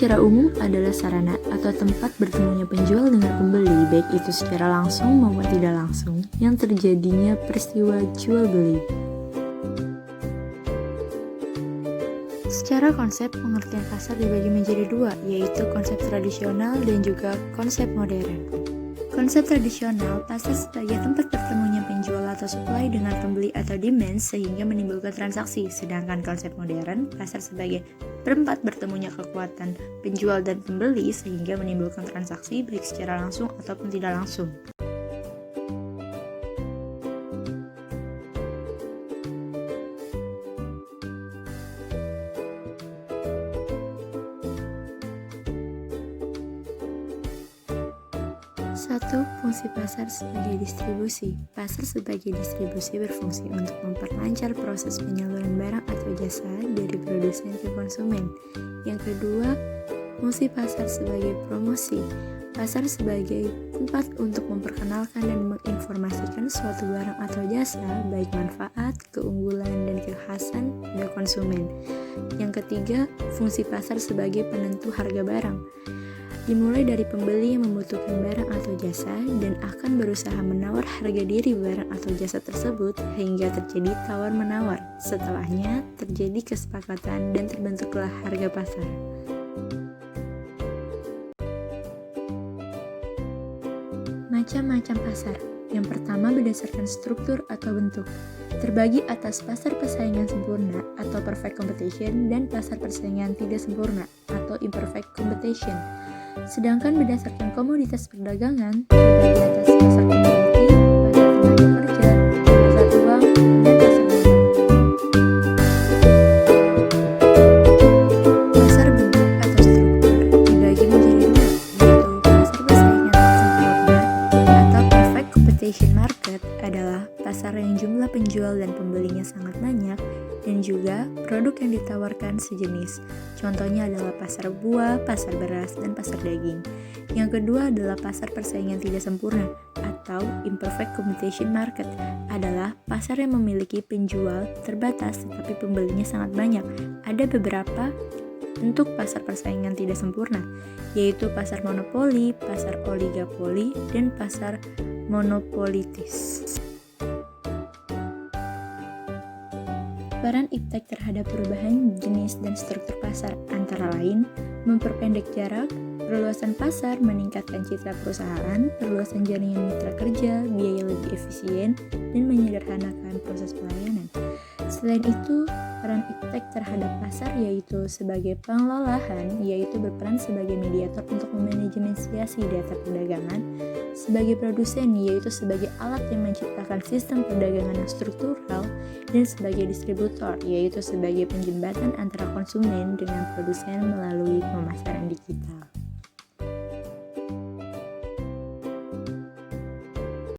secara umum adalah sarana atau tempat bertemunya penjual dengan pembeli, baik itu secara langsung maupun tidak langsung, yang terjadinya peristiwa jual beli. Secara konsep, pengertian pasar dibagi menjadi dua, yaitu konsep tradisional dan juga konsep modern. Konsep tradisional, pasar sebagai tempat bertemunya penjual atau supply dengan pembeli atau demand sehingga menimbulkan transaksi. Sedangkan konsep modern, pasar sebagai tempat bertemunya kekuatan penjual dan pembeli sehingga menimbulkan transaksi baik secara langsung ataupun tidak langsung. Satu, fungsi pasar sebagai distribusi. Pasar sebagai distribusi berfungsi untuk memperlancar proses penyaluran barang atau jasa dari produsen ke konsumen. Yang kedua, fungsi pasar sebagai promosi. Pasar sebagai tempat untuk memperkenalkan dan menginformasikan suatu barang atau jasa, baik manfaat, keunggulan, dan kekhasan pada konsumen. Yang ketiga, fungsi pasar sebagai penentu harga barang. Dimulai dari pembeli yang membutuhkan barang atau jasa dan akan berusaha menawar harga diri barang atau jasa tersebut hingga terjadi tawar-menawar. Setelahnya terjadi kesepakatan dan terbentuklah harga pasar. Macam-macam pasar. Yang pertama berdasarkan struktur atau bentuk. Terbagi atas pasar persaingan sempurna atau perfect competition dan pasar persaingan tidak sempurna atau imperfect competition. Sedangkan berdasarkan komoditas perdagangan, terbagi atas pasar komoditi, pasar tenaga kerja, pasar uang, dan pasar modal. Pasar bentuk atau struktur dibagi menjadi dua, yaitu pasar persaingan sempurna atau perfect competition market adalah pasar yang jumlah penjual dan pembelinya sangat banyak dan juga produk yang ditawarkan sejenis. Contohnya adalah pasar buah, pasar beras, dan pasar daging. Yang kedua adalah pasar persaingan tidak sempurna atau imperfect competition market adalah pasar yang memiliki penjual terbatas tetapi pembelinya sangat banyak. Ada beberapa bentuk pasar persaingan tidak sempurna, yaitu pasar monopoli, pasar oligopoli, dan pasar monopolitis. Peran iptek terhadap perubahan jenis dan struktur pasar antara lain memperpendek jarak, perluasan pasar, meningkatkan citra perusahaan, perluasan jaringan mitra kerja, biaya lebih efisien, dan menyederhanakan proses pelayanan. Selain itu, peran iptek terhadap pasar yaitu sebagai pengelolaan, yaitu berperan sebagai mediator untuk memanajemensiasi data perdagangan, sebagai produsen yaitu sebagai alat yang menciptakan sistem perdagangan yang struktural, dan sebagai distributor yaitu sebagai penjembatan antara konsumen dengan produsen melalui pemasaran digital.